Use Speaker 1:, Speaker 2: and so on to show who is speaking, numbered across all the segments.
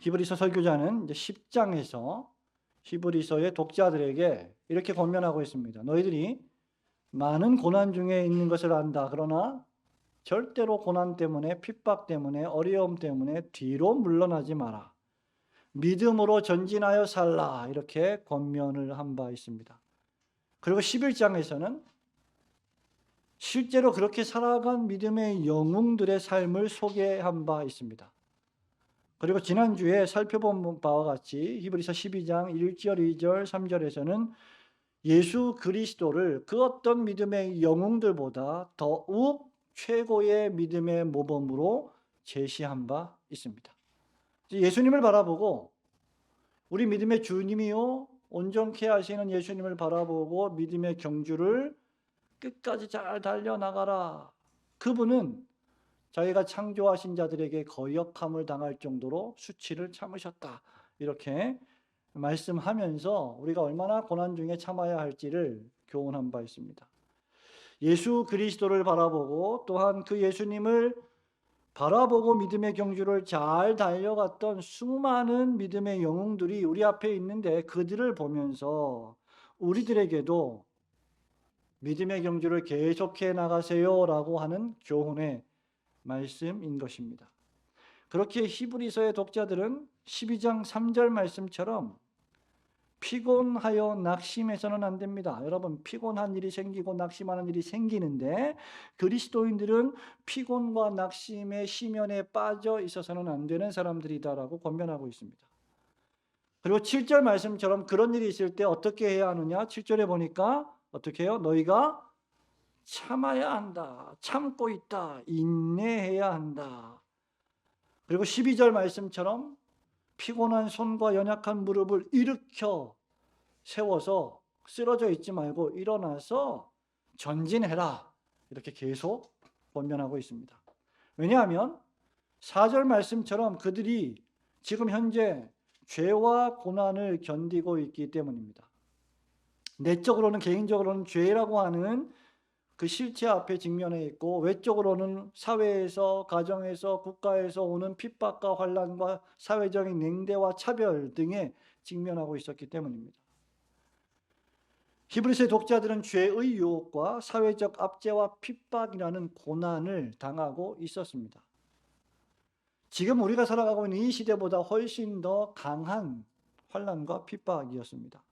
Speaker 1: 히브리서 설교자는 이제 10장에서 히브리서의 독자들에게 이렇게 권면하고 있습니다. 너희들이 많은 고난 중에 있는 것을 안다. 그러나 절대로 고난 때문에, 핍박 때문에, 어려움 때문에 뒤로 물러나지 마라. 믿음으로 전진하여 살라. 이렇게 권면을 한 바 있습니다. 그리고 11장에서는 실제로 그렇게 살아간 믿음의 영웅들의 삶을 소개한 바 있습니다. 그리고 지난주에 살펴본 바와 같이 히브리서 12장 1절, 2절, 3절에서는 예수 그리스도를 그 어떤 믿음의 영웅들보다 더욱 최고의 믿음의 모범으로 제시한 바 있습니다. 예수님을 바라보고 우리 믿음의 주님이요 온전케 하시는 예수님을 바라보고 믿음의 경주를 끝까지 잘 달려나가라. 그분은 자기가 창조하신 자들에게 거역함을 당할 정도로 수치를 참으셨다. 이렇게 말씀하면서 우리가 얼마나 고난 중에 참아야 할지를 교훈한 바 있습니다. 예수 그리스도를 바라보고 또한 그 예수님을 바라보고 믿음의 경주를 잘 달려갔던 수많은 믿음의 영웅들이 우리 앞에 있는데 그들을 보면서 우리들에게도 믿음의 경주를 계속해 나가세요라고 하는 교훈의 말씀인 것입니다. 그렇게 히브리서의 독자들은 12장 3절 말씀처럼 피곤하여 낙심해서는 안 됩니다. 여러분, 피곤한 일이 생기고 낙심하는 일이 생기는데 그리스도인들은 피곤과 낙심의 심연에 빠져 있어서는 안 되는 사람들이다라고 권면하고 있습니다. 그리고 7절 말씀처럼 그런 일이 있을 때 어떻게 해야 하느냐? 7절에 보니까 어떻게 해요? 너희가 참아야 한다. 참고 있다. 인내해야 한다. 그리고 12절 말씀처럼 피곤한 손과 연약한 무릎을 일으켜 세워서 쓰러져 있지 말고 일어나서 전진해라. 이렇게 계속 권면하고 있습니다. 왜냐하면 4절 말씀처럼 그들이 지금 현재 죄와 고난을 견디고 있기 때문입니다. 내적으로는 개인적으로는 죄라고 하는 그 실체 앞에 직면해 있고 외적으로는 사회에서 가정에서 국가에서 오는 핍박과 환난과 사회적인 냉대와 차별 등에 직면하고 있었기 때문입니다. 히브리서의 독자들은 죄의 유혹과 사회적 압제와 핍박이라는 고난을 당하고 있었습니다. 지금 우리가 살아가고 있는 이 시대보다 훨씬 더 강한 환난과 핍박이었습니다.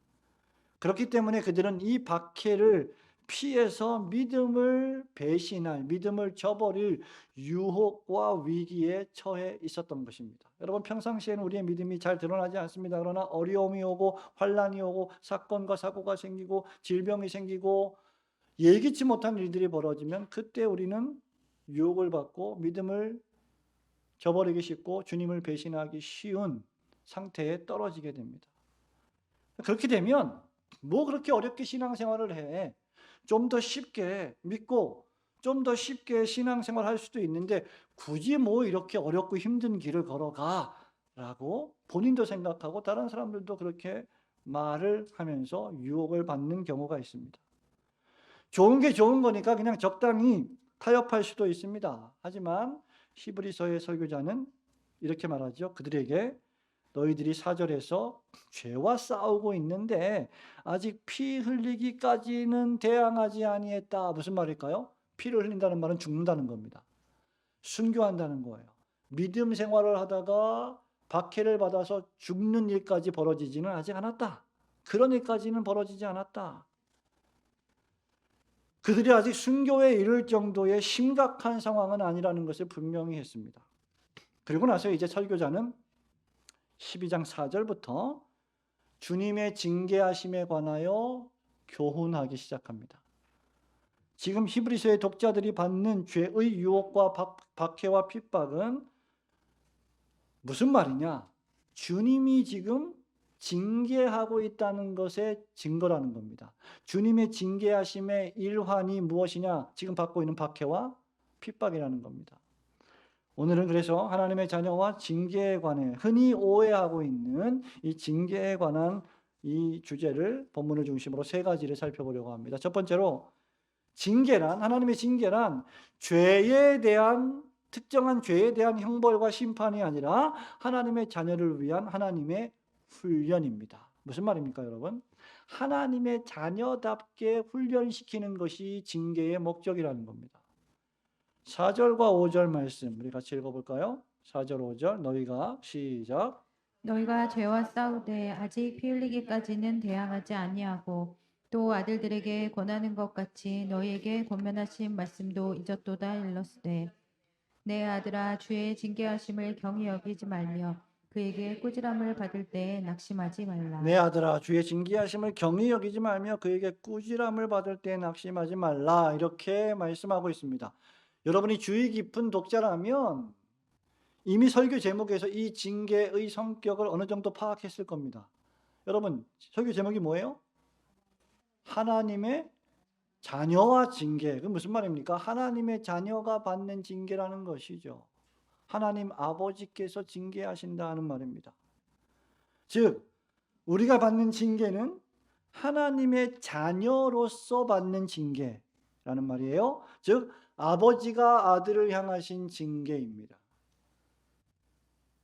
Speaker 1: 그렇기 때문에 그들은 이 박해를 피해서 믿음을 배신할, 믿음을 저버릴 유혹과 위기에 처해 있었던 것입니다. 여러분, 평상시에는 우리의 믿음이 잘 드러나지 않습니다. 그러나 어려움이 오고 환난이 오고 사건과 사고가 생기고 질병이 생기고 예기치 못한 일들이 벌어지면 그때 우리는 유혹을 받고 믿음을 저버리기 쉽고 주님을 배신하기 쉬운 상태에 떨어지게 됩니다. 그렇게 되면 뭐 그렇게 어렵게 신앙생활을 해? 좀 더 쉽게 믿고 좀 더 쉽게 신앙생활할 수도 있는데 굳이 뭐 이렇게 어렵고 힘든 길을 걸어가라고 본인도 생각하고 다른 사람들도 그렇게 말을 하면서 유혹을 받는 경우가 있습니다. 좋은 게 좋은 거니까 그냥 적당히 타협할 수도 있습니다. 하지만 히브리서의 설교자는 이렇게 말하죠. 그들에게 너희들이 4절에서 죄와 싸우고 있는데 아직 피 흘리기까지는 대항하지 아니했다. 무슨 말일까요? 피를 흘린다는 말은 죽는다는 겁니다. 순교한다는 거예요. 믿음 생활을 하다가 박해를 받아서 죽는 일까지 벌어지지는 아직 않았다. 그런 일까지는 벌어지지 않았다. 그들이 아직 순교에 이를 정도의 심각한 상황은 아니라는 것을 분명히 했습니다. 그리고 나서 이제 설교자는 12장 4절부터 주님의 징계하심에 관하여 교훈하기 시작합니다. 지금 히브리서의 독자들이 받는 죄의 유혹과 박해와 핍박은 무슨 말이냐? 주님이 지금 징계하고 있다는 것의 증거라는 겁니다. 주님의 징계하심의 일환이 무엇이냐? 지금 받고 있는 박해와 핍박이라는 겁니다. 오늘은 그래서 하나님의 자녀와 징계에 관해 흔히 오해하고 있는 이 징계에 관한 이 주제를 본문을 중심으로 세 가지를 살펴보려고 합니다. 첫 번째로 하나님의 징계란 죄에 대한 특정한 죄에 대한 형벌과 심판이 아니라 하나님의 자녀를 위한 하나님의 훈련입니다. 무슨 말입니까, 여러분? 하나님의 자녀답게 훈련시키는 것이 징계의 목적이라는 겁니다. 4절과 5절 말씀 우리 같이 읽어볼까요? 4절 5절 너희가 시작.
Speaker 2: 너희가 죄와 싸우되 아직 피 흘리기까지는 대항하지 아니하고 또 아들들에게 권하는 것 같이 너희에게 권면하신 말씀도 잊었도다 일렀으되 내 아들아 주의 징계하심을 경히 여기지 말며 그에게 꾸지람을 받을 때에 낙심하지 말라.
Speaker 1: 내 아들아 주의 징계하심을 경히 여기지 말며 그에게 꾸지람을 받을 때 낙심하지 말라. 이렇게 말씀하고 있습니다. 여러분이 주의 깊은 독자라면 이미 설교 제목에서 이 징계의 성격을 어느 정도 파악했을 겁니다. 여러분, 설교 제목이 뭐예요? 하나님의 자녀와 징계. 그 무슨 말입니까? 하나님의 자녀가 받는 징계라는 것이죠. 하나님 아버지께서 징계하신다는 말입니다. 즉, 우리가 받는 징계는 하나님의 자녀로서 받는 징계라는 말이에요. 즉, 아버지가 아들을 향하신 징계입니다.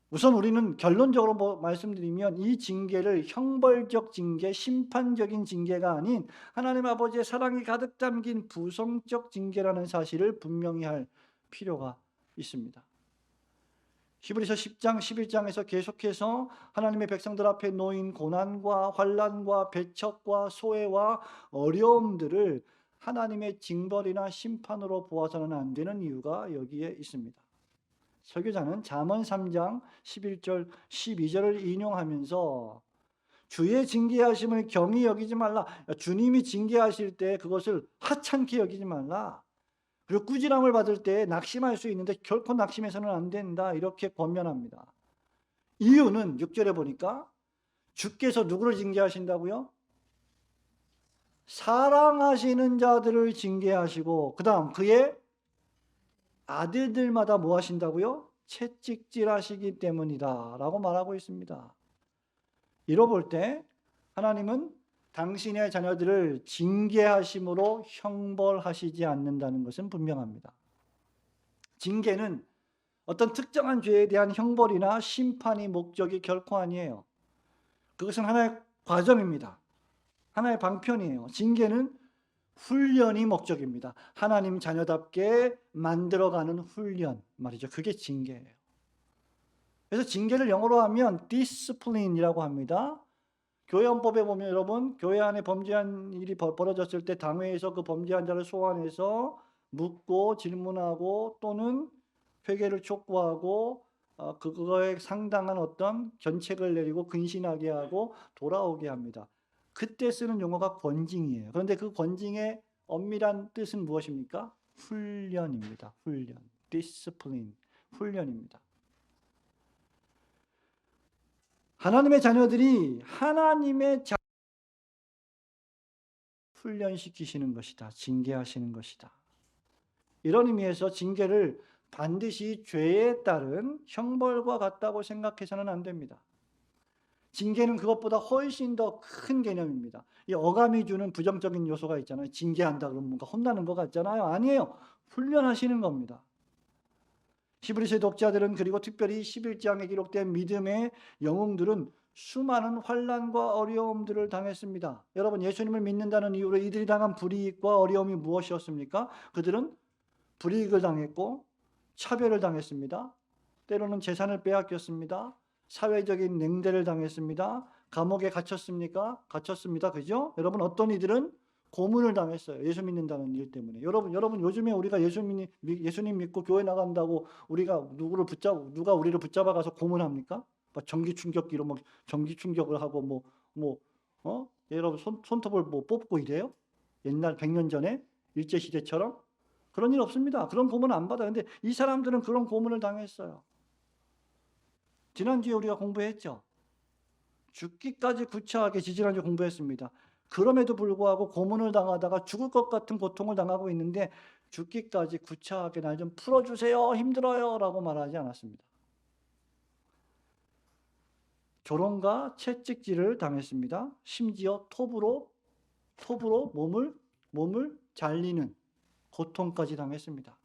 Speaker 1: 우선 우리는 결론적으로 말씀드리면 이 징계를 형벌적 징계, 심판적인 징계가 아닌 하나님 아버지의 사랑이 가득 담긴 부성적 징계라는 사실을 분명히 할 필요가 있습니다. 히브리서 10장 11장에서 계속해서 하나님의 백성들 앞에 놓인 고난과 환난과 배척과 소외와 어려움들을 하나님의 징벌이나 심판으로 보아서는 안 되는 이유가 여기에 있습니다. 설교자는 잠언 3장 11절 12절을 인용하면서 주의 징계하심을 경히 여기지 말라. 주님이 징계하실 때 그것을 하찮게 여기지 말라. 그리고 꾸지람을 받을 때 낙심할 수 있는데 결코 낙심해서는 안 된다. 이렇게 권면합니다. 이유는 6절에 보니까 주께서 누구를 징계하신다고요? 사랑하시는 자들을 징계하시고 그 다음 그의 아들들마다 뭐 하신다고요? 채찍질하시기 때문이다 라고 말하고 있습니다. 이로 볼 때 하나님은 당신의 자녀들을 징계하심으로 형벌하시지 않는다는 것은 분명합니다. 징계는 어떤 특정한 죄에 대한 형벌이나 심판이 목적이 결코 아니에요. 그것은 하나의 과정입니다. 하나의 방편이에요. 징계는 훈련이 목적입니다. 하나님 자녀답게 만들어가는 훈련 말이죠. 그게 징계예요. 그래서 징계를 영어로 하면 discipline이라고 합니다. 교회헌법에 보면 여러분 교회 안에 범죄한 일이 벌어졌을 때 당회에서 그 범죄한 자를 소환해서 묻고 질문하고 또는 회개를 촉구하고 그거에 상당한 어떤 견책을 내리고 근신하게 하고 돌아오게 합니다. 그때 쓰는 용어가 권징이에요. 그런데 그 권징의 엄밀한 뜻은 무엇입니까? 훈련입니다. 훈련. discipline. 훈련입니다. 하나님의 자녀들이 하나님의 훈련시키시는 것이다. 징계하시는 것이다. 이런 의미에서 징계를 반드시 죄에 따른 형벌과 같다고 생각해서는 안 됩니다. 징계는 그것보다 훨씬 더 큰 개념입니다. 이 어감이 주는 부정적인 요소가 있잖아요. 징계한다 그러면 뭔가 혼나는 것 같잖아요. 아니에요. 훈련하시는 겁니다. 히브리서 독자들은 그리고 특별히 11장에 기록된 믿음의 영웅들은 수많은 환난과 어려움들을 당했습니다. 여러분 예수님을 믿는다는 이유로 이들이 당한 불이익과 어려움이 무엇이었습니까? 그들은 불이익을 당했고 차별을 당했습니다. 때로는 재산을 빼앗겼습니다. 사회적인 냉대를 당했습니다. 감옥에 갇혔습니까? 갇혔습니다. 그죠? 여러분 어떤 이들은 고문을 당했어요. 예수 믿는다는 일 때문에. 여러분 요즘에 우리가 예수님 믿고 교회 나간다고 우리가 누가 우리를 붙잡아 가서 고문합니까? 막 전기 충격기로 막 전기 충격을 하고 여러분 손톱을 뭐 뽑고 이래요? 옛날 100년 전에 일제 시대처럼 그런 일 없습니다. 그런 고문 안 받아요. 근데 이 사람들은 그런 고문을 당했어요. 지난주에 우리가 공부했죠. 죽기까지 구차하게 지지난주 공부했습니다. 그럼에도 불구하고 고문을 당하다가 죽을 것 같은 고통을 당하고 있는데 죽기까지 구차하게 날 좀 풀어주세요. 힘들어요. 라고 말하지 않았습니다. 조롱과 채찍질을 당했습니다. 심지어 톱으로 몸을 잘리는 고통까지 당했습니다.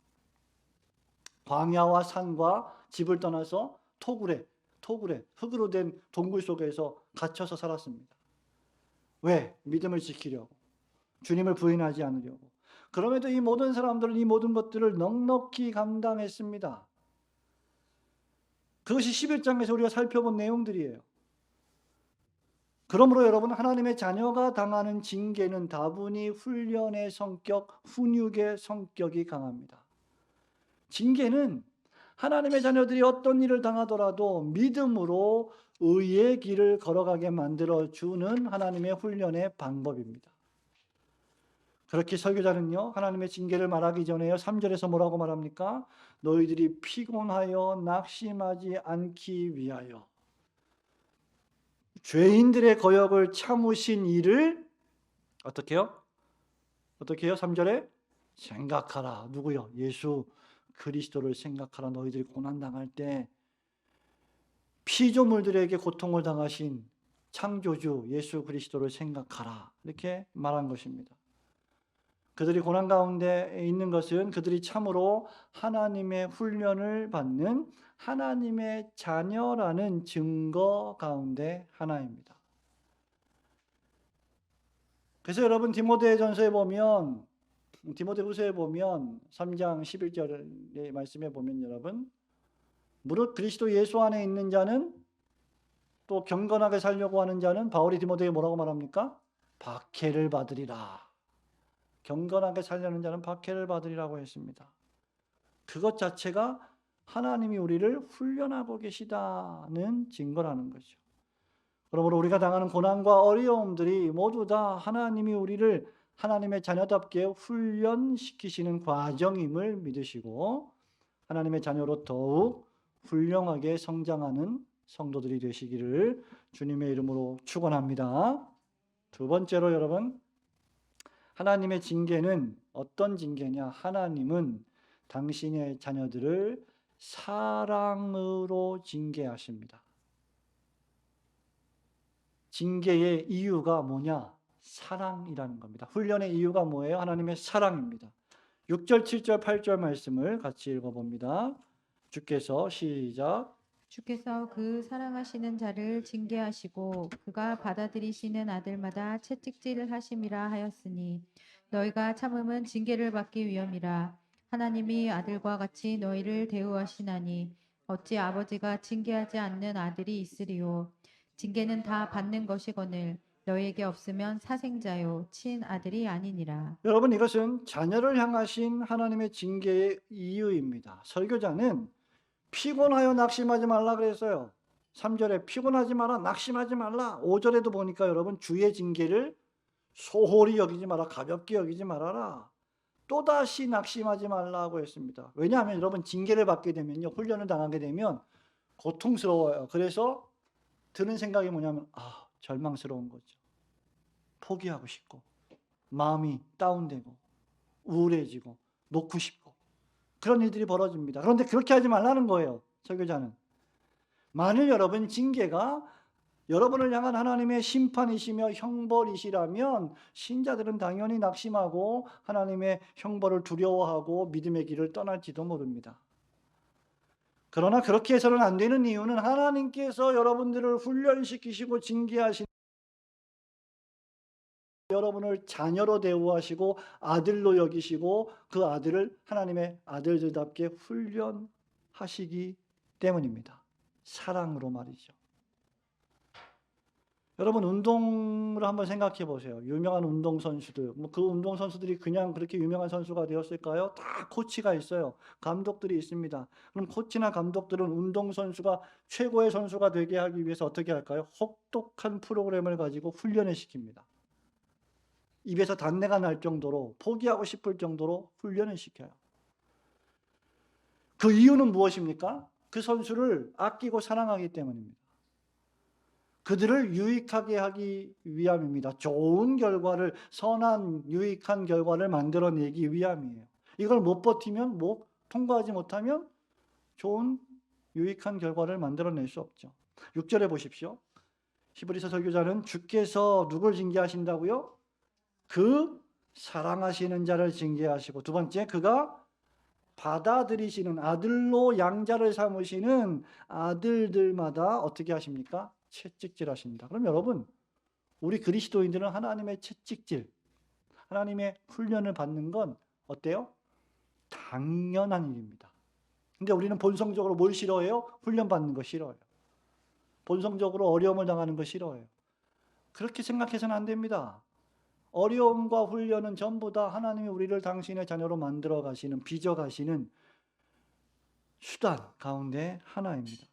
Speaker 1: 광야와 산과 집을 떠나서 토굴에 흙으로 된 동굴 속에서 갇혀서 살았습니다. 왜? 믿음을 지키려고. 주님을 부인하지 않으려고. 그럼에도 이 모든 사람들은 이 모든 것들을 넉넉히 감당했습니다. 그것이 11장에서 우리가 살펴본 내용들이에요. 그러므로 여러분, 하나님의 자녀가 당하는 징계는 다분히 훈련의 성격, 훈육의 성격이 강합니다. 징계는 하나님의 자녀들이 어떤 일을 당하더라도 믿음으로 의의 길을 걸어가게 만들어주는 하나님의 훈련의 방법입니다. 그렇게 설교자는요, 하나님의 징계를 말하기 전에요, 3절에서 뭐라고 말합니까? 너희들이 피곤하여 낙심하지 않기 위하여 죄인들의 거역을 참으신 이를 어떻게 해요? 3절에 생각하라. 누구요? 예수 그리스도를 생각하라. 너희들이 고난당할 때 피조물들에게 고통을 당하신 창조주 예수 그리스도를 생각하라. 이렇게 말한 것입니다. 그들이 고난 가운데 있는 것은 그들이 참으로 하나님의 훈련을 받는 하나님의 자녀라는 증거 가운데 하나입니다. 그래서 여러분, 디모데전서에 보면, 디모데후서에 보면 3장 11절의 말씀에 보면 여러분, 무릇 그리스도 예수 안에 있는 자는, 또 경건하게 살려고 하는 자는 바울이 디모데에 뭐라고 말합니까? 박해를 받으리라. 경건하게 살려는 자는 박해를 받으리라고 했습니다. 그것 자체가 하나님이 우리를 훈련하고 계시다는 증거라는 거죠. 그러므로 우리가 당하는 고난과 어려움들이 모두 다 하나님이 우리를 하나님의 자녀답게 훈련시키시는 과정임을 믿으시고 하나님의 자녀로 더욱 훌륭하게 성장하는 성도들이 되시기를 주님의 이름으로 축원합니다. 두 번째로 여러분, 하나님의 징계는 어떤 징계냐? 하나님은 당신의 자녀들을 사랑으로 징계하십니다. 징계의 이유가 뭐냐? 사랑이라는 겁니다. 훈련의 이유가 뭐예요? 하나님의 사랑입니다. 6절, 7절, 8절 말씀을 같이 읽어봅니다. 주께서 시작.
Speaker 2: 주께서 그 사랑하시는 자를 징계하시고 그가 받아들이시는 아들마다 채찍질을 하심이라 하였으니 너희가 참음은 징계를 받기 위함이라. 하나님이 아들과 같이 너희를 대우하시나니 어찌 아버지가 징계하지 않는 아들이 있으리요. 징계는 다 받는 것이거늘 너희에게 없으면 사생자요 친아들이 아니니라.
Speaker 1: 여러분, 이것은 자녀를 향하신 하나님의 징계의 이유입니다. 설교자는 피곤하여 낙심하지 말라 그랬어요. 3절에 피곤하지 마라, 낙심하지 말라. 5절에도 보니까 여러분, 주의 징계를 소홀히 여기지 마라, 가볍게 여기지 말아라. 또다시 낙심하지 말라고 했습니다. 왜냐하면 여러분, 징계를 받게 되면요, 훈련을 당하게 되면 고통스러워요. 그래서 드는 생각이 뭐냐면 절망스러운 거죠. 포기하고 싶고 마음이 다운되고 우울해지고 놓고 싶고 그런 일들이 벌어집니다. 그런데 그렇게 하지 말라는 거예요, 설교자는. 만일 여러분 징계가 여러분을 향한 하나님의 심판이시며 형벌이시라면 신자들은 당연히 낙심하고 하나님의 형벌을 두려워하고 믿음의 길을 떠날지도 모릅니다. 그러나 그렇게 해서는 안 되는 이유는 하나님께서 여러분들을 훈련시키시고 징계하신 여러분을 자녀로 대우하시고 아들로 여기시고 그 아들을 하나님의 아들들답게 훈련하시기 때문입니다. 사랑으로 말이죠. 여러분, 운동을 한번 생각해 보세요. 유명한 운동선수들, 그 운동선수들이 그냥 그렇게 유명한 선수가 되었을까요? 다 코치가 있어요. 감독들이 있습니다. 그럼 코치나 감독들은 운동선수가 최고의 선수가 되게 하기 위해서 어떻게 할까요? 혹독한 프로그램을 가지고 훈련을 시킵니다. 입에서 단내가 날 정도로, 포기하고 싶을 정도로 훈련을 시켜요. 그 이유는 무엇입니까? 그 선수를 아끼고 사랑하기 때문입니다. 그들을 유익하게 하기 위함입니다. 좋은 결과를, 선한 유익한 결과를 만들어내기 위함이에요. 이걸 못 버티면, 통과하지 못하면 좋은 유익한 결과를 만들어낼 수 없죠. 6절에 보십시오. 히브리서 설교자는 주께서 누굴 징계하신다고요? 그 사랑하시는 자를 징계하시고, 두 번째, 그가 받아들이시는, 아들로 양자를 삼으시는 아들들마다 어떻게 하십니까? 채찍질 하십니다. 그럼 여러분, 우리 그리스도인들은 하나님의 채찍질, 하나님의 훈련을 받는 건 어때요? 당연한 일입니다. 근데 우리는 본성적으로 뭘 싫어해요? 훈련받는 거 싫어해요. 본성적으로 어려움을 당하는 거 싫어해요. 그렇게 생각해서는 안 됩니다. 어려움과 훈련은 전부 다 하나님이 우리를 당신의 자녀로 만들어 가시는, 빚어 가시는 수단 가운데 하나입니다.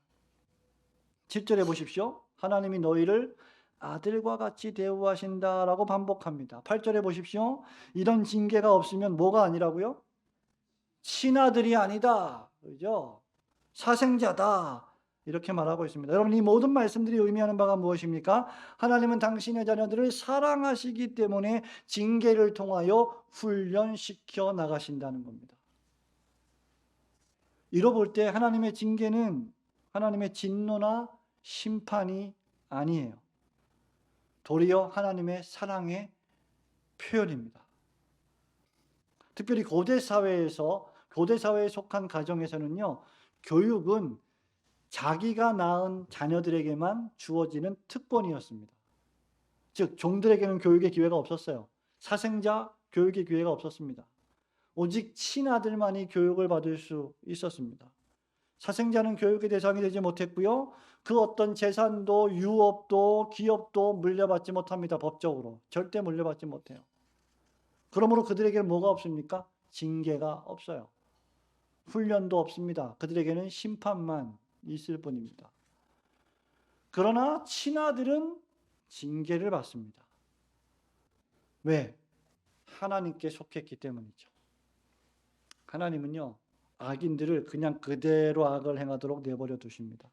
Speaker 1: 7절에 보십시오. 하나님이 너희를 아들과 같이 대우하신다라고 반복합니다. 8절에 보십시오. 이런 징계가 없으면 뭐가 아니라고요? 친아들이 아니다. 그죠? 사생자다. 이렇게 말하고 있습니다. 여러분, 이 모든 말씀들이 의미하는 바가 무엇입니까? 하나님은 당신의 자녀들을 사랑하시기 때문에 징계를 통하여 훈련시켜 나가신다는 겁니다. 이뤄볼 때 하나님의 징계는 하나님의 진노나 심판이 아니에요. 도리어 하나님의 사랑의 표현입니다. 특별히 고대 사회에 속한 가정에서는요, 교육은 자기가 낳은 자녀들에게만 주어지는 특권이었습니다. 즉, 종들에게는 교육의 기회가 없었어요. 사생자 교육의 기회가 없었습니다. 오직 친아들만이 교육을 받을 수 있었습니다. 사생자는 교육의 대상이 되지 못했고요. 그 어떤 재산도 유업도 기업도 물려받지 못합니다. 법적으로. 절대 물려받지 못해요. 그러므로 그들에게는 뭐가 없습니까? 징계가 없어요. 훈련도 없습니다. 그들에게는 심판만 있을 뿐입니다. 그러나 친아들은 징계를 받습니다. 왜? 하나님께 속했기 때문이죠. 하나님은요, 악인들을 그냥 그대로 악을 행하도록 내버려 두십니다.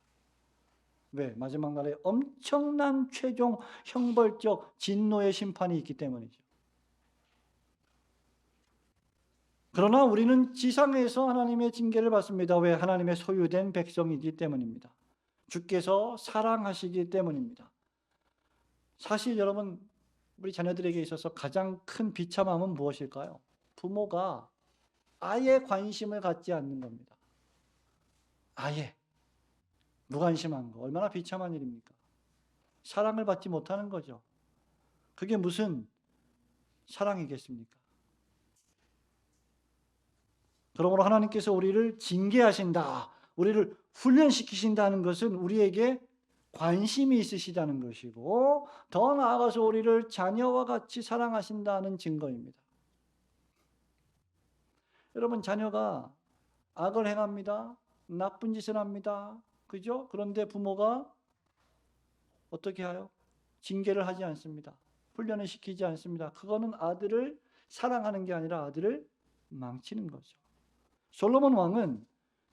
Speaker 1: 왜? 마지막 날에 엄청난 최종 형벌적 진노의 심판이 있기 때문이죠. 그러나 우리는 지상에서 하나님의 징계를 받습니다. 왜? 하나님의 소유된 백성이기 때문입니다. 주께서 사랑하시기 때문입니다. 사실 여러분, 우리 자녀들에게 있어서 가장 큰 비참함은 무엇일까요? 부모가 아예 관심을 갖지 않는 겁니다. 아예. 무관심한 거. 얼마나 비참한 일입니까? 사랑을 받지 못하는 거죠. 그게 무슨 사랑이겠습니까? 그러므로 하나님께서 우리를 징계하신다, 우리를 훈련시키신다는 것은 우리에게 관심이 있으시다는 것이고, 더 나아가서 우리를 자녀와 같이 사랑하신다는 증거입니다. 여러분, 자녀가 악을 행합니다. 나쁜 짓을 합니다. 그죠? 그런데 부모가 어떻게 해요? 징계를 하지 않습니다. 훈련을 시키지 않습니다. 그거는 아들을 사랑하는 게 아니라 아들을 망치는 거죠. 솔로몬 왕은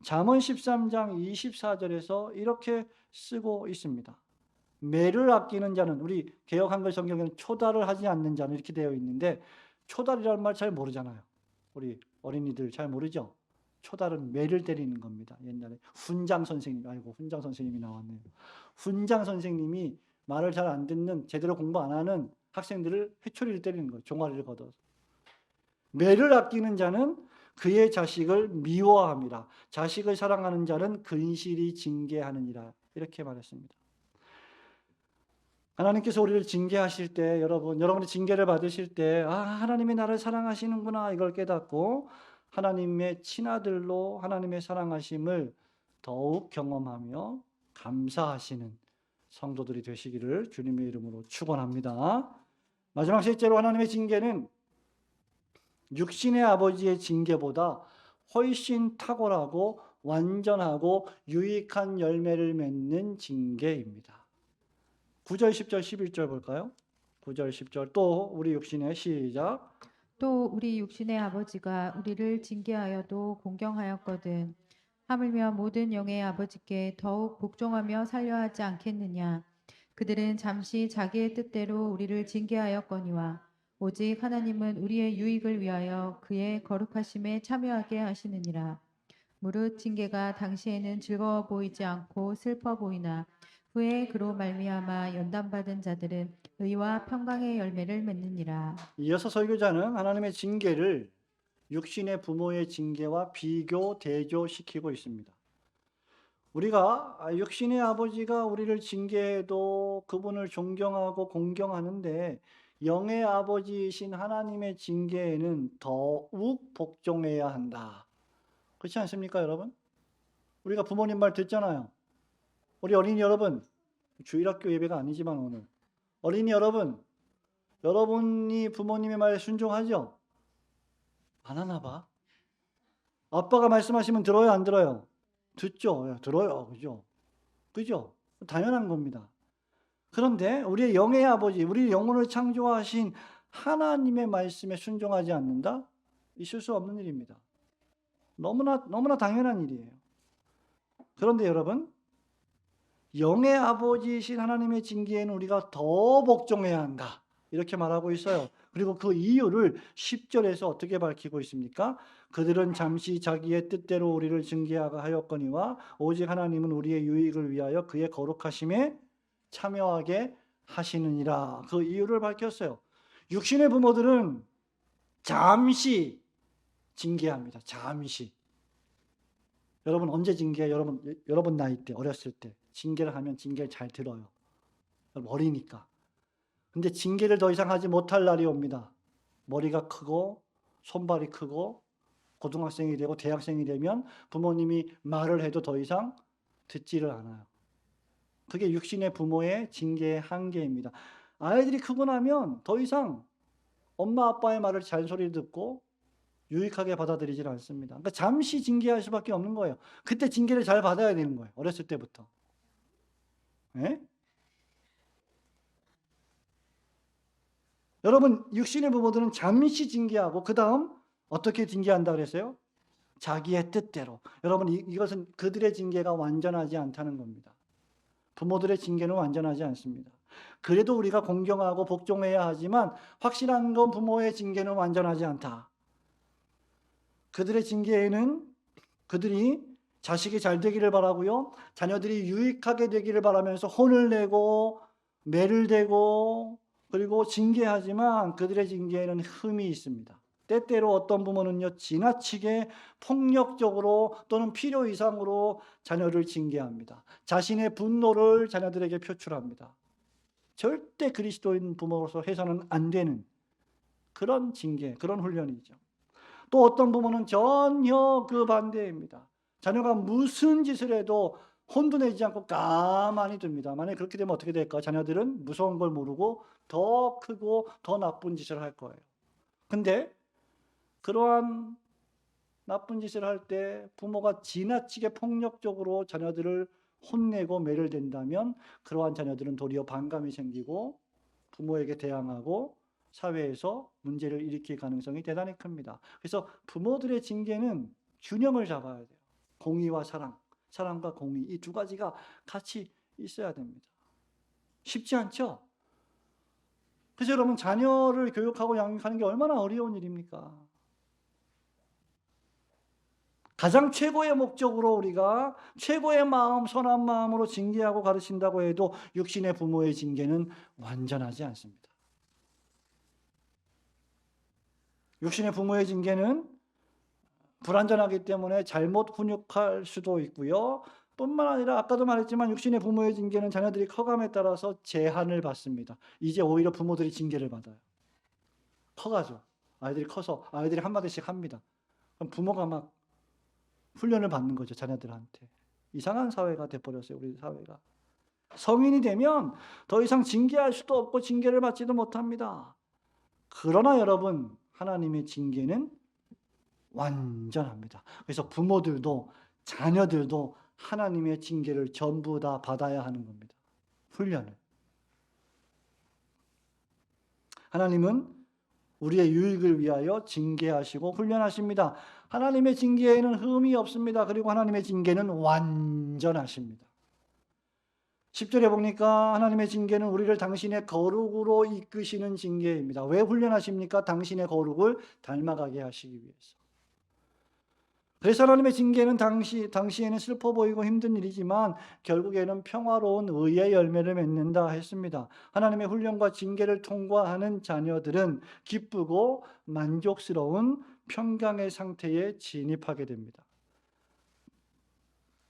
Speaker 1: 잠언 13장 24절에서 이렇게 쓰고 있습니다. 매를 아끼는 자는, 우리 개역 한글 성경에는 초달을 하지 않는 자는 이렇게 되어 있는데, 초달이라는 말 잘 모르잖아요. 우리 어린이들 잘 모르죠? 초달은 매를 때리는 겁니다. 옛날에 훈장 선생님이 나왔네요. 훈장 선생님이 말을 잘 안 듣는, 제대로 공부 안 하는 학생들을 회초리를 때리는 거예요. 종아리를 걷어서. 매를 아끼는 자는 그의 자식을 미워합니다. 자식을 사랑하는 자는 근실히 징계하느니라. 이렇게 말했습니다. 하나님께서 우리를 징계하실 때, 여러분이 징계를 받으실 때, 하나님이 나를 사랑하시는구나, 이걸 깨닫고 하나님의 친아들로 하나님의 사랑하심을 더욱 경험하며 감사하시는 성도들이 되시기를 주님의 이름으로 축원합니다. 마지막 셋째로, 하나님의 징계는 육신의 아버지의 징계보다 훨씬 탁월하고 완전하고 유익한 열매를 맺는 징계입니다. 9절, 10절, 11절 볼까요? 9절, 10절. 또 우리 육신의, 시작.
Speaker 2: 또 우리 육신의 아버지가 우리를 징계하여도 공경하였거든. 하물며 모든 영의 아버지께 더욱 복종하며 살려 하지 않겠느냐. 그들은 잠시 자기의 뜻대로 우리를 징계하였거니와 오직 하나님은 우리의 유익을 위하여 그의 거룩하심에 참여하게 하시느니라. 무릇 징계가 당시에는 즐거워 보이지 않고 슬퍼 보이나 후에 그로 말미암아 연단받은 자들은 의와 평강의 열매를 맺느니라.
Speaker 1: 이어서 설교자는 하나님의 징계를 육신의 부모의 징계와 비교, 대조시키고 있습니다. 우리가 육신의 아버지가 우리를 징계해도 그분을 존경하고 공경하는데 영의 아버지이신 하나님의 징계에는 더욱 복종해야 한다. 그렇지 않습니까, 여러분? 우리가 부모님 말 듣잖아요. 우리 어린이 여러분, 주일학교 예배가 아니지만 오늘 어린이 여러분, 여러분이 부모님의 말에 순종하죠? 안 하나 봐. 아빠가 말씀하시면 들어요, 안 들어요? 듣죠. 들어요. 그죠? 그죠? 당연한 겁니다. 그런데 우리의 영의 아버지, 우리 영혼을 창조하신 하나님의 말씀에 순종하지 않는다? 있을 수 없는 일입니다. 너무나 당연한 일이에요. 그런데 여러분, 영의 아버지이신 하나님의 징계에는 우리가 더 복종해야 한다. 이렇게 말하고 있어요. 그리고 그 이유를 10절에서 어떻게 밝히고 있습니까? 그들은 잠시 자기의 뜻대로 우리를 징계하였거니와 오직 하나님은 우리의 유익을 위하여 그의 거룩하심에 참여하게 하시느니라. 그 이유를 밝혔어요. 육신의 부모들은 잠시 징계합니다. 잠시. 여러분 언제 징계해요? 여러분 나이 때, 어렸을 때 징계를 하면 징계를 잘 들어요. 어리니까. 근데 징계를 더 이상 하지 못할 날이 옵니다. 머리가 크고 손발이 크고 고등학생이 되고 대학생이 되면 부모님이 말을 해도 더 이상 듣지를 않아요. 그게 육신의 부모의 징계의 한계입니다. 아이들이 크고 나면 더 이상 엄마 아빠의 말을 잔소리 듣고 유익하게 받아들이질 않습니다. 그러니까 잠시 징계할 수밖에 없는 거예요. 그때 징계를 잘 받아야 되는 거예요. 어렸을 때부터. 네? 여러분 육신의 부모들은 잠시 징계하고 그 다음 어떻게 징계한다 그랬어요? 자기의 뜻대로. 여러분 이것은 그들의 징계가 완전하지 않다는 겁니다. 부모들의 징계는 완전하지 않습니다. 그래도 우리가 공경하고 복종해야 하지만 확실한 건 부모의 징계는 완전하지 않다. 그들의 징계에는 그들이 자식이 잘 되기를 바라고요. 자녀들이 유익하게 되기를 바라면서 혼을 내고 매를 대고 그리고 징계하지만 그들의 징계에는 흠이 있습니다. 때때로 어떤 부모는요, 지나치게 폭력적으로 또는 필요 이상으로 자녀를 징계합니다. 자신의 분노를 자녀들에게 표출합니다. 절대 그리스도인 부모로서 해서는 안 되는 그런 징계, 그런 훈련이죠. 또 어떤 부모는 전혀 그 반대입니다. 자녀가 무슨 짓을 해도 혼도 내지 않고 가만히 둡니다. 만약에 그렇게 되면 어떻게 될까? 자녀들은 무서운 걸 모르고 더 크고 더 나쁜 짓을 할 거예요. 근데 그러한 나쁜 짓을 할 때 부모가 지나치게 폭력적으로 자녀들을 혼내고 매를 댄다면 그러한 자녀들은 도리어 반감이 생기고 부모에게 대항하고 사회에서 문제를 일으킬 가능성이 대단히 큽니다. 그래서 부모들의 징계는 균형을 잡아야 돼요. 공의와 사랑, 사랑과 공의 이 두 가지가 같이 있어야 됩니다. 쉽지 않죠? 그래서 여러분 자녀를 교육하고 양육하는 게 얼마나 어려운 일입니까? 가장 최고의 목적으로 우리가 최고의 마음, 선한 마음으로 징계하고 가르친다고 해도 육신의 부모의 징계는 완전하지 않습니다. 육신의 부모의 징계는 불완전하기 때문에 잘못 훈육할 수도 있고요. 뿐만 아니라 아까도 말했지만 육신의 부모의 징계는 자녀들이 커감에 따라서 제한을 받습니다. 이제 오히려 부모들이 징계를 받아요. 커가죠. 아이들이 커서 아이들이 한마디씩 합니다. 그럼 부모가 막 훈련을 받는 거죠. 자녀들한테. 이상한 사회가 돼버렸어요. 우리 사회가. 성인이 되면 더 이상 징계할 수도 없고 징계를 받지도 못합니다. 그러나 여러분 하나님의 징계는 완전합니다. 그래서 부모들도 자녀들도 하나님의 징계를 전부 다 받아야 하는 겁니다. 훈련을. 하나님은 우리의 유익을 위하여 징계하시고 훈련하십니다. 하나님의 징계에는 흠이 없습니다. 그리고 하나님의 징계는 완전하십니다. 10절에 보니까 하나님의 징계는 우리를 당신의 거룩으로 이끄시는 징계입니다. 왜 훈련하십니까? 당신의 거룩을 닮아가게 하시기 위해서. 그래서 하나님의 징계는 당시에는 슬퍼 보이고 힘든 일이지만 결국에는 평화로운 의의 열매를 맺는다 했습니다. 하나님의 훈련과 징계를 통과하는 자녀들은 기쁘고 만족스러운 평강의 상태에 진입하게 됩니다.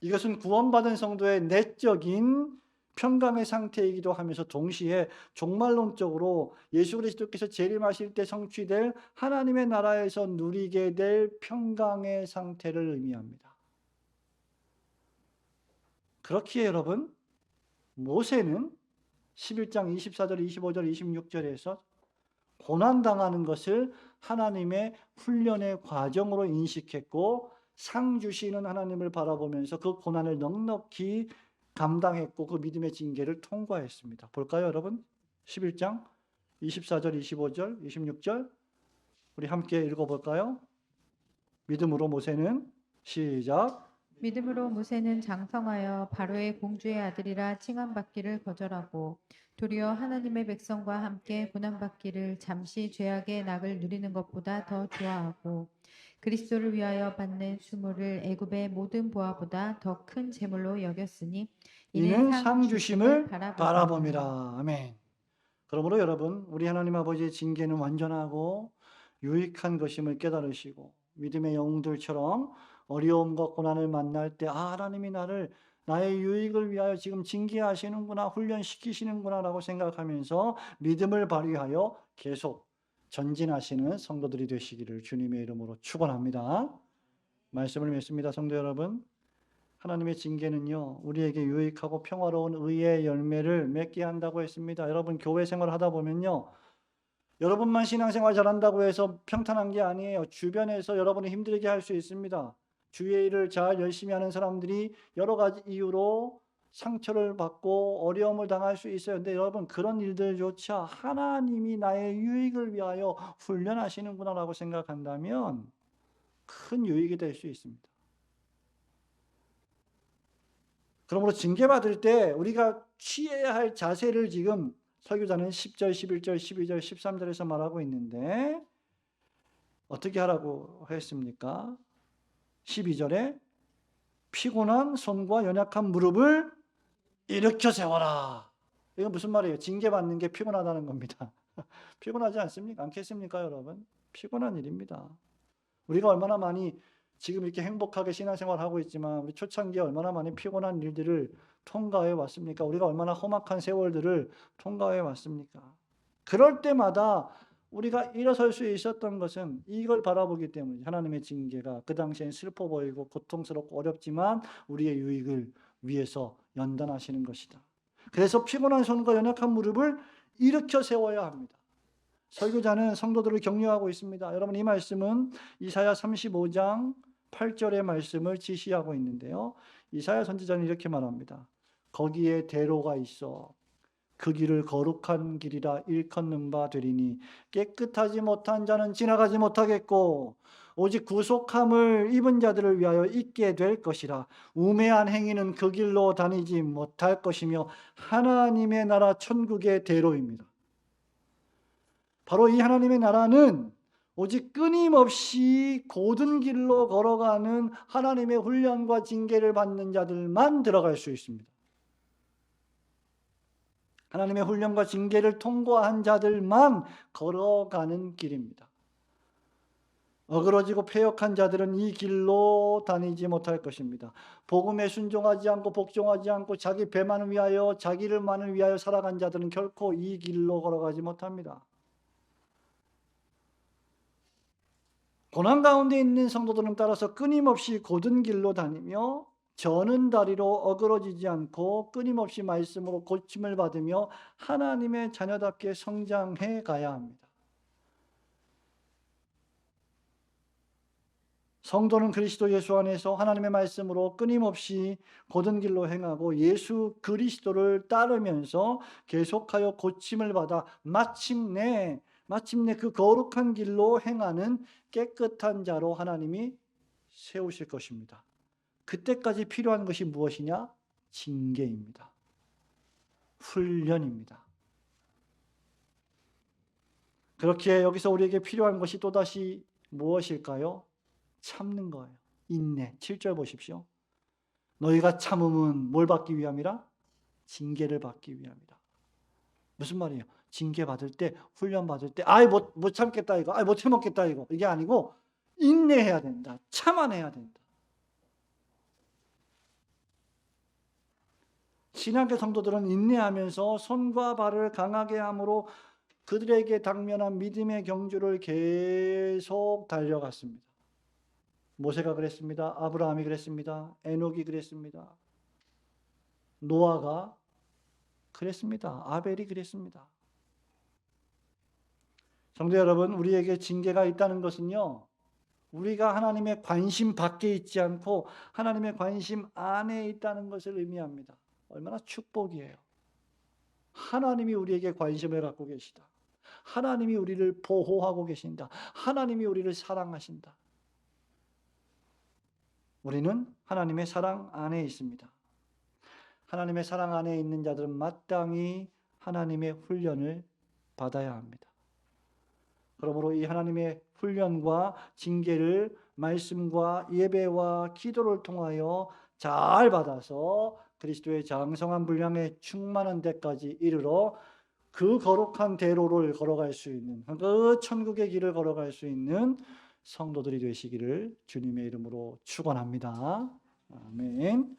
Speaker 1: 이것은 구원받은 성도의 내적인 평강의 상태이기도 하면서 동시에 종말론적으로 예수 그리스도께서 재림하실 때 성취될 하나님의 나라에서 누리게 될 평강의 상태를 의미합니다. 그렇기에 여러분, 모세는 11장 24절, 25절, 26절에서 고난당하는 것을 하나님의 훈련의 과정으로 인식했고 상 주시는 하나님을 바라보면서 그 고난을 넉넉히 감당했고 그 믿음의 징계를 통과했습니다. 볼까요, 여러분? 11장 24절, 25절, 26절 우리 함께 읽어볼까요? 믿음으로 모세는 시작.
Speaker 2: 믿음으로 모세는 장성하여 바로의 공주의 아들이라 칭함받기를 거절하고 도리어 하나님의 백성과 함께 고난받기를 잠시 죄악의 낙을 누리는 것보다 더 좋아하고 그리스도를 위하여 받는 수모를 애굽의 모든 보화보다 더 큰 재물로 여겼으니
Speaker 1: 이는 상 주심을
Speaker 2: 바라봄이라.
Speaker 1: 바라봄이라. 아멘. 그러므로 여러분, 우리 하나님 아버지의 징계는 완전하고 유익한 것임을 깨달으시고 믿음의 영웅들처럼 어려움과 고난을 만날 때 하나님이 나의 유익을 위하여 지금 징계하시는구나, 훈련시키시는구나 라고 생각하면서 믿음을 발휘하여 계속 전진하시는 성도들이 되시기를 주님의 이름으로 축원합니다. 말씀을 맺습니다. 성도 여러분, 하나님의 징계는요, 우리에게 유익하고 평화로운 의의 열매를 맺게 한다고 했습니다. 여러분, 교회 생활을 하다 보면요, 여러분만 신앙생활 잘한다고 해서 평탄한 게 아니에요. 주변에서 여러분이 힘들게 할 수 있습니다. 주의 일을 잘 열심히 하는 사람들이 여러 가지 이유로 상처를 받고 어려움을 당할 수 있어요. 근데 여러분, 그런 일들조차 하나님이 나의 유익을 위하여 훈련하시는구나라고 생각한다면 큰 유익이 될 수 있습니다. 그러므로 징계받을 때 우리가 취해야 할 자세를 지금 설교자는 10절, 11절, 12절, 13절에서 말하고 있는데 어떻게 하라고 했습니까? 12절에 피곤한 손과 연약한 무릎을 일으켜 세워라. 이건 무슨 말이에요? 징계받는 게 피곤하다는 겁니다. 피곤하지 않습니까? 않겠습니까, 여러분? 피곤한 일입니다. 우리가 얼마나 많이 지금 이렇게 행복하게 신앙생활하고 있지만 우리 초창기에 얼마나 많이 피곤한 일들을 통과해 왔습니까? 우리가 얼마나 험악한 세월들을 통과해 왔습니까? 그럴 때마다 우리가 일어설 수 있었던 것은 이걸 바라보기 때문에 하나님의 징계가 그 당시엔 슬퍼 보이고 고통스럽고 어렵지만 우리의 유익을 위해서 연단하시는 것이다. 그래서 피곤한 손과 연약한 무릎을 일으켜 세워야 합니다. 설교자는 성도들을 격려하고 있습니다. 여러분, 이 말씀은 이사야 35장 8절의 말씀을 지시하고 있는데요. 이사야 선지자는 이렇게 말합니다. 거기에 대로가 있어 그 길을 거룩한 길이라 일컫는 바 되리니 깨끗하지 못한 자는 지나가지 못하겠고 오직 구속함을 입은 자들을 위하여 있게 될 것이라. 우매한 행위는 그 길로 다니지 못할 것이며 하나님의 나라 천국의 대로입니다. 바로 이 하나님의 나라는 오직 끊임없이 고든 길로 걸어가는 하나님의 훈련과 징계를 받는 자들만 들어갈 수 있습니다. 하나님의 훈련과 징계를 통과한 자들만 걸어가는 길입니다. 어그러지고 패역한 자들은 이 길로 다니지 못할 것입니다. 복음에 순종하지 않고 복종하지 않고 자기 배만을 위하여 자기를만을 위하여 살아간 자들은 결코 이 길로 걸어가지 못합니다. 고난 가운데 있는 성도들은 따라서 끊임없이 고든 길로 다니며 저는 다리로 어그러지지 않고 끊임없이 말씀으로 고침을 받으며 하나님의 자녀답게 성장해 가야 합니다. 성도는 그리스도 예수 안에서 하나님의 말씀으로 끊임없이 고든 길로 행하고 예수 그리스도를 따르면서 계속하여 고침을 받아 마침내 그 거룩한 길로 행하는 깨끗한 자로 하나님이 세우실 것입니다. 그때까지 필요한 것이 무엇이냐? 징계입니다. 훈련입니다. 그렇게 여기서 우리에게 필요한 것이 또다시 무엇일까요? 참는 거예요. 인내. 7절 보십시오. 너희가 참음은 뭘 받기 위함이라? 징계를 받기 위함이다. 무슨 말이에요? 징계 받을 때, 훈련 받을 때, 못 참겠다 이거, 못 해먹겠다 이거. 이게 아니고 인내해야 된다. 참아내야 된다. 신약의 성도들은 인내하면서 손과 발을 강하게 함으로 그들에게 당면한 믿음의 경주를 계속 달려갔습니다. 모세가 그랬습니다. 아브라함이 그랬습니다. 에녹이 그랬습니다. 노아가 그랬습니다. 아벨이 그랬습니다. 성도 여러분, 우리에게 징계가 있다는 것은요, 우리가 하나님의 관심 밖에 있지 않고 하나님의 관심 안에 있다는 것을 의미합니다. 얼마나 축복이에요. 하나님이 우리에게 관심을 갖고 계시다. 하나님이 우리를 보호하고 계신다. 하나님이 우리를 사랑하신다. 우리는 하나님의 사랑 안에 있습니다. 하나님의 사랑 안에 있는 자들은 마땅히 하나님의 훈련을 받아야 합니다. 그러므로 이 하나님의 훈련과 징계를 말씀과 예배와 기도를 통하여 잘 받아서 그리스도의 장성한 분량에 충만한 데까지 이르러 그 거룩한 대로를 걸어갈 수 있는, 그 천국의 길을 걸어갈 수 있는 성도들이 되시기를 주님의 이름으로 축원합니다. 아멘.